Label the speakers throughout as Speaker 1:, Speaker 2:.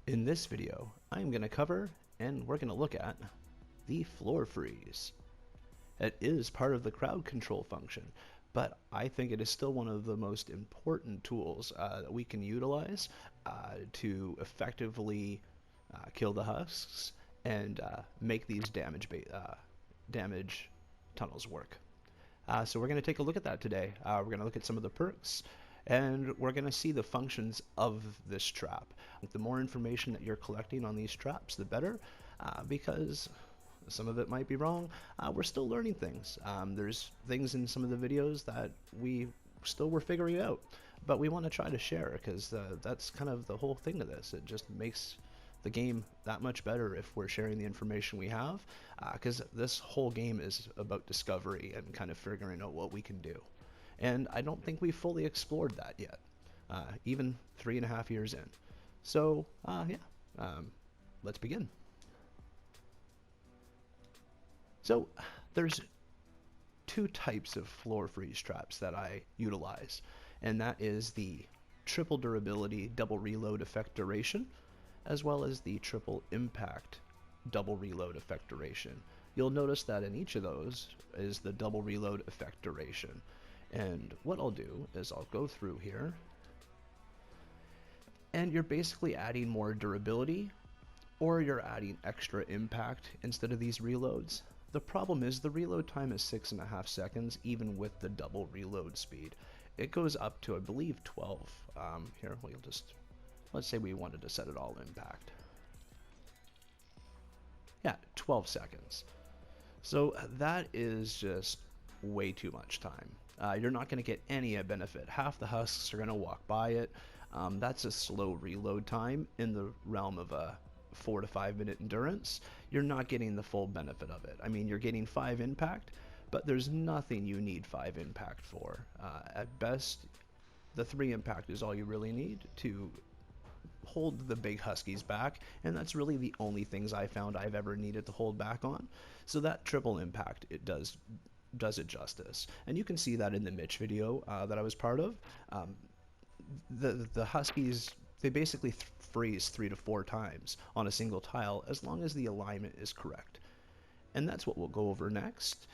Speaker 1: In this video, I'm going to cover and we're going to look at the floor freeze. It is part of the crowd control function, but I think it is still one of the most important tools that we can utilize to effectively kill the husks and make these damage tunnels work. So we're going to take a look at that today. We're going to look at some of the perks, and we're going to see the functions of this trap. The more information that you're collecting on these traps, the better, because some of it might be wrong. We're still learning things. There's things in some of the videos that we still were figuring out, but we want to try to share, because that's kind of the whole thing of this. It just makes the game that much better if we're sharing the information we have, because this whole game is about discovery and kind of figuring out what we can do. And I don't think we've fully explored that yet, even 3.5 years in. So let's begin. So there's two types of floor freeze traps that I utilize, and that is the triple durability double reload effect duration, as well as the triple impact double reload effect duration. You'll notice that in each of those is the double reload effect duration. And what I'll do is I'll go through here, and you're basically adding more durability, or you're adding extra impact instead of these reloads. The problem is the reload time is 6.5 seconds, even with the double reload speed. It goes up to, I believe, 12. Here, we'll just, let's say we wanted to set it all impact. Yeah, 12 seconds. So that is just way too much time. You're not going to get any benefit. Half the husks are going to walk by it. That's a slow reload time in the realm of a 4 to 5 minute endurance. You're not getting the full benefit of it. I mean, you're getting 5 impact, but there's nothing you need 5 impact for. At best, the 3 impact is all you really need to hold the big huskies back, and that's really the only things I found I've ever needed to hold back on. So that triple impact, it does it justice, and you can see that in the Mitch video that I was part of. The huskies, they basically freeze 3 to 4 times on a single tile as long as the alignment is correct, and that's what we'll go over next.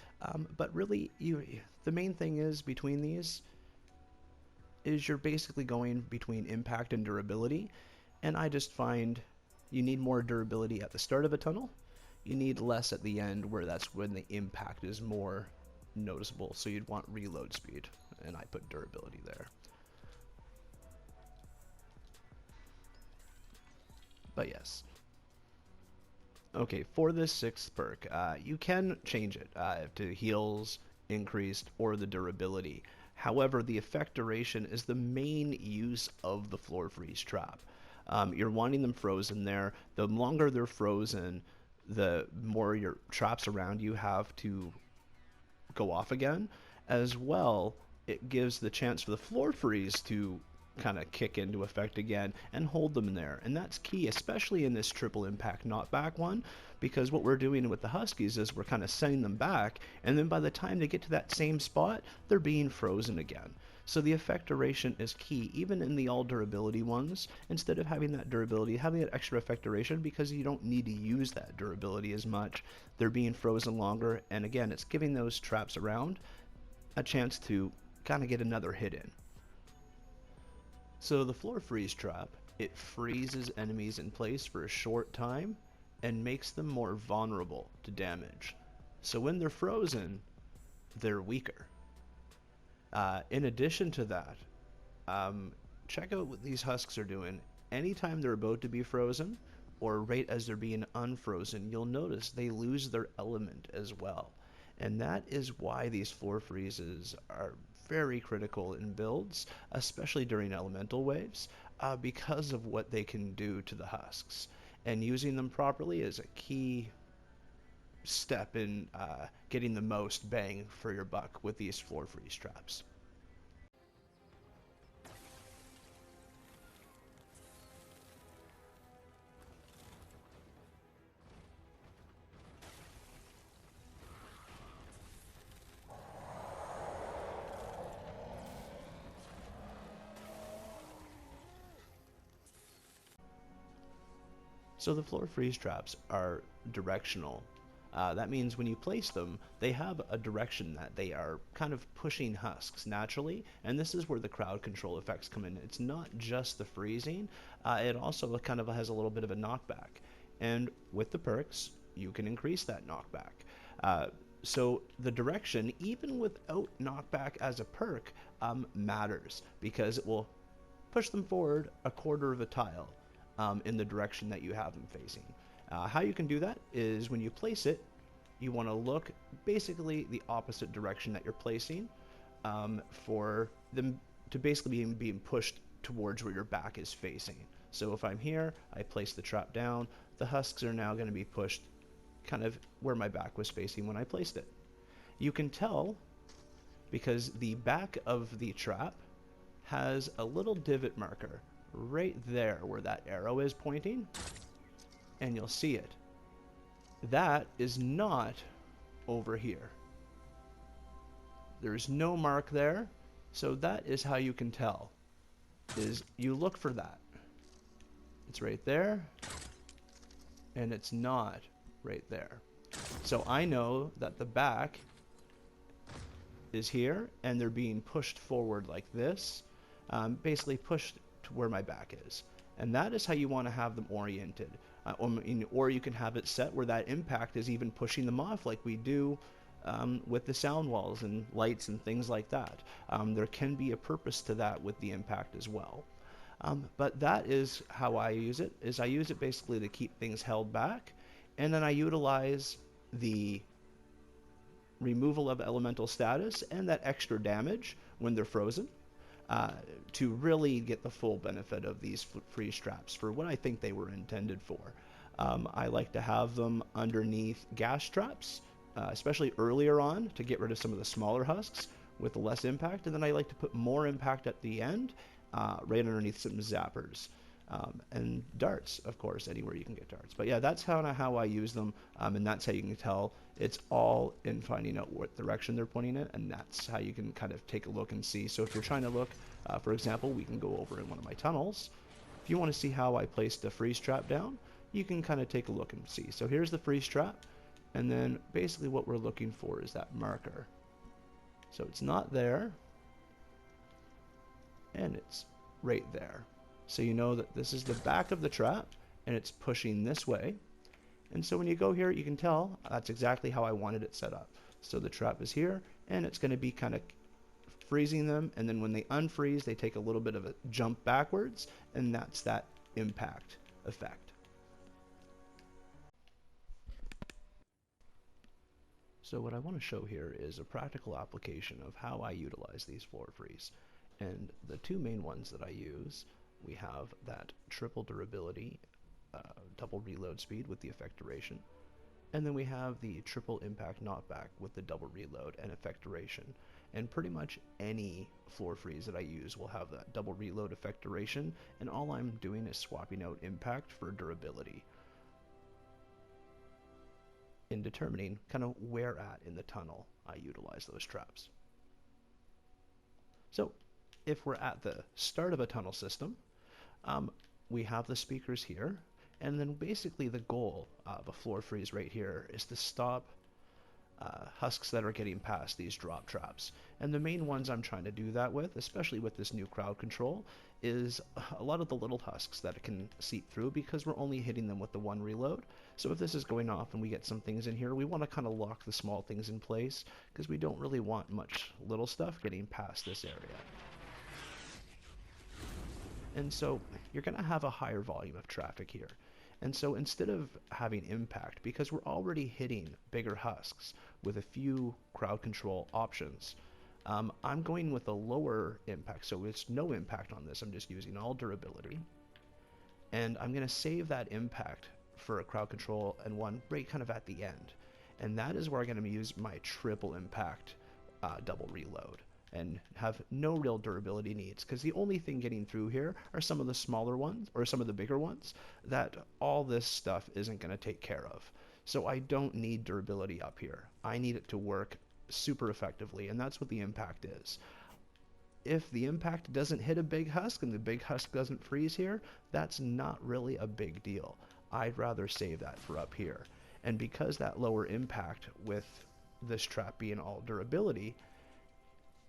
Speaker 1: But really, the main thing is between these is you're basically going between impact and durability, and I just find you need more durability at the start of a tunnel. You need less at the end, where that's when the impact is more noticeable. So you'd want reload speed, and I put durability there. But yes. Okay, for this 6th perk, you can change it to heals, increased, or the durability. However, the effect duration is the main use of the floor freeze trap. You're wanting them frozen there. The longer they're frozen, the more your traps around you have to go off again. As well, it gives the chance for the floor freeze to kind of kick into effect again and hold them there, and that's key, especially in this triple impact knockback one, because what we're doing with the huskies is we're kind of sending them back, and then by the time they get to that same spot, they're being frozen again. So the effect duration is key, even in the all durability ones. Instead of having that durability, having that extra effect duration, because you don't need to use that durability as much, they're being frozen longer, and again, it's giving those traps around a chance to kind of get another hit in. So the floor freeze trap, it freezes enemies in place for a short time and makes them more vulnerable to damage. So when they're frozen, they're weaker. In addition to that, check out what these husks are doing. Anytime they're about to be frozen, or right as they're being unfrozen, you'll notice they lose their element as well. And that is why these floor freezes are very critical in builds, especially during elemental waves, because of what they can do to the husks. And using them properly is a key step in getting the most bang for your buck with these floor freeze traps. So the floor freeze traps are directional. That means when you place them, they have a direction that they are kind of pushing husks naturally, and this is where the crowd control effects come in. It's not just the freezing, it also kind of has a little bit of a knockback. And with the perks, you can increase that knockback. So the direction, even without knockback as a perk, matters because it will push them forward a quarter of a tile in the direction that you have them facing. How you can do that is when you place it, you want to look basically the opposite direction that you're placing for them to basically be being pushed towards where your back is facing. So if I'm here, I place the trap down, the husks are now going to be pushed kind of where my back was facing when I placed it. You can tell because the back of the trap has a little divot marker right there where that arrow is pointing, and you'll see it. That is not over here. There's no mark there, so that is how you can tell, is you look for that. It's right there, and it's not right there. So I know that the back is here, and they're being pushed forward like this, basically pushed to where my back is. And that is how you want to have them oriented. Or you can have it set where that impact is even pushing them off like we do with the sound walls and lights and things like that. There can be a purpose to that with the impact as well. But that is how I use it, is I use it basically to keep things held back, and then I utilize the removal of elemental status and that extra damage when they're frozen to really get the full benefit of these freeze traps for what I think they were intended for. I like to have them underneath gas traps, especially earlier on to get rid of some of the smaller husks with less impact, and then I like to put more impact at the end right underneath some zappers. And darts, of course, anywhere you can get darts. But yeah, that's how I use them, and that's how you can tell. It's all in finding out what direction they're pointing it, and that's how you can kind of take a look and see. So if you're trying to look, for example, we can go over in one of my tunnels. If you want to see how I placed the freeze trap down, you can kind of take a look and see. So here's the freeze trap, and then basically what we're looking for is that marker. So it's not there, and it's right there. So you know that this is the back of the trap, and it's pushing this way. And so when you go here, you can tell that's exactly how I wanted it set up. So the trap is here, and it's going to be kind of freezing them, and then when they unfreeze, they take a little bit of a jump backwards, and that's that impact effect. So what I want to show here is a practical application of how I utilize these floor freeze. And the two main ones that I use, we have that triple durability, double reload speed with the effect duration, and then we have the triple impact knockback with the double reload and effect duration. And pretty much any floor freeze that I use will have that double reload effect duration, and all I'm doing is swapping out impact for durability in determining kind of where at in the tunnel I utilize those traps. So if we're at the start of a tunnel system, we have the speakers here, and then basically the goal of a floor freeze right here is to stop husks that are getting past these drop traps. And the main ones I'm trying to do that with, especially with this new crowd control, is a lot of the little husks that it can seep through because we're only hitting them with the one reload. So if this is going off and we get some things in here, we want to kind of lock the small things in place because we don't really want much little stuff getting past this area. And so you're going to have a higher volume of traffic here. And so instead of having impact, because we're already hitting bigger husks with a few crowd control options, I'm going with a lower impact. So it's no impact on this. I'm just using all durability. And I'm going to save that impact for a crowd control and one right kind of at the end. And that is where I'm going to use my triple impact double reload and have no real durability needs, because the only thing getting through here are some of the smaller ones or some of the bigger ones that all this stuff isn't going to take care of. So I don't need durability up here. I need it to work super effectively, and that's what the impact is. If the impact doesn't hit a big husk and the big husk doesn't freeze here, that's not really a big deal. I'd rather save that for up here. And because that lower impact with this trap being all durability,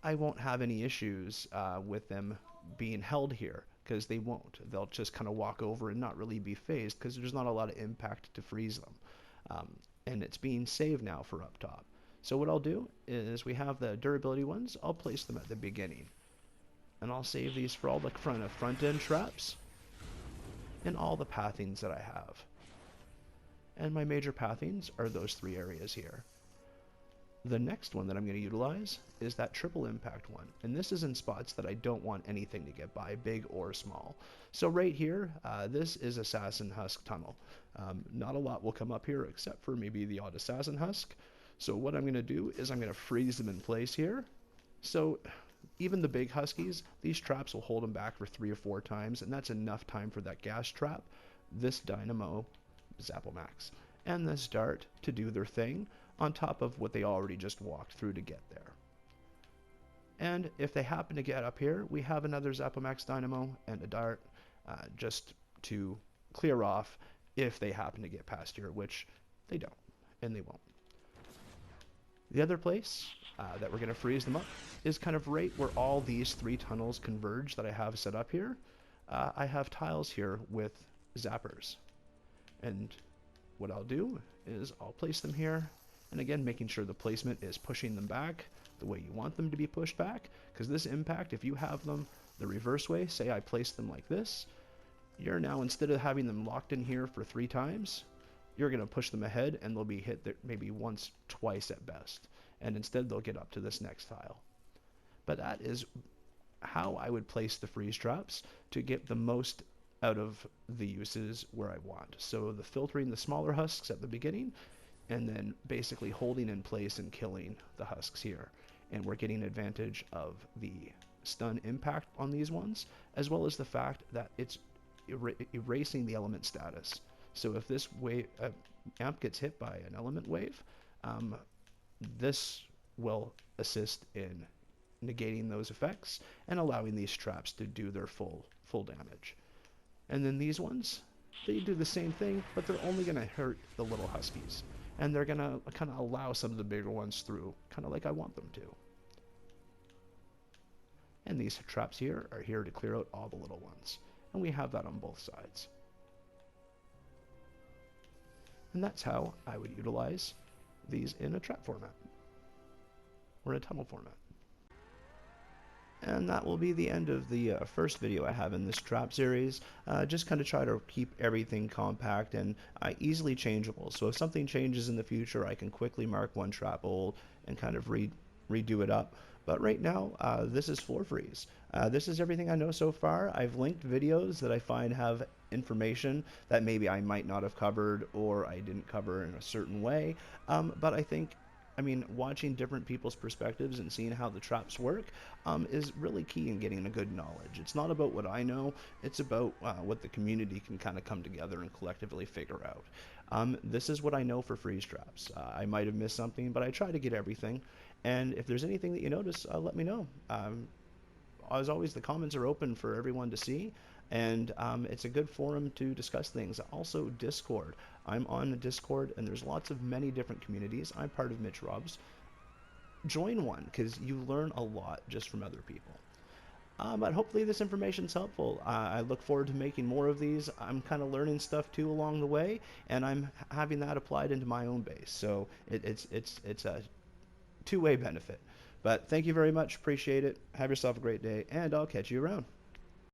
Speaker 1: I won't have any issues with them being held here, because they won't. They'll just kind of walk over and not really be phased because there's not a lot of impact to freeze them. And it's being saved now for up top. So what I'll do is, we have the durability ones, I'll place them at the beginning. And I'll save these for all the front end traps and all the pathings that I have. And my major pathings are those 3 areas here. The next one that I'm going to utilize is that triple impact one, and this is in spots that I don't want anything to get by, big or small. So right here, this is Assassin Husk Tunnel. Not a lot will come up here except for maybe the odd Assassin Husk. So what I'm going to do is I'm going to freeze them in place here. So even the big Huskies, these traps will hold them back for 3 or 4 times, and that's enough time for that gas trap, this Dynamo, Zapomax, and this Dart to do their thing on top of what they already just walked through to get there. And if they happen to get up here, we have another Zapomax Dynamo and a Dart just to clear off if they happen to get past here, which they don't, and they won't. The other place that we're going to freeze them up is kind of right where all these 3 tunnels converge that I have set up here. I have tiles here with zappers. And what I'll do is I'll place them here, and again, making sure the placement is pushing them back the way you want them to be pushed back, because this impact, if you have them the reverse way, say I place them like this, you're now, instead of having them locked in here for 3 times, you're going to push them ahead and they'll be hit there maybe once, twice at best, and instead they'll get up to this next tile. But that is how I would place the freeze traps to get the most out of the uses where I want. So the filtering the smaller husks at the beginning, and then basically holding in place and killing the husks here. And we're getting advantage of the stun impact on these ones, as well as the fact that it's erasing the element status. So if this amp gets hit by an element wave, this will assist in negating those effects and allowing these traps to do their full damage. And then these ones, they do the same thing, but they're only going to hurt the little huskies. And they're going to kind of allow some of the bigger ones through, kind of like I want them to. And these traps here are here to clear out all the little ones. And we have that on both sides. And that's how I would utilize these in a trap format, or a tunnel format. And that will be the end of the first video I have in this trap series. Just kind of try to keep everything compact and easily changeable. So if something changes in the future, I can quickly mark one trap old and kind of redo it up. But right now, this is Floor Freeze. This is everything I know so far. I've linked videos that I find have information that maybe I might not have covered, or I didn't cover in a certain way. But I mean, watching different people's perspectives and seeing how the traps work is really key in getting a good knowledge. It's not about what I know, it's about what the community can kind of come together and collectively figure out. This is what I know for freeze traps. I might have missed something, but I try to get everything. And if there's anything that you notice, let me know. As always, the comments are open for everyone to see, and it's a good forum to discuss things. Also, Discord. I'm on Discord, and there's many different communities. I'm part of Mitch Rob's. Join one, because you learn a lot just from other people. But hopefully this information's helpful. I look forward to making more of these. I'm kind of learning stuff too along the way, and I'm having that applied into my own base. So it's a two-way benefit. But thank you very much. Appreciate it. Have yourself a great day, and I'll catch you around.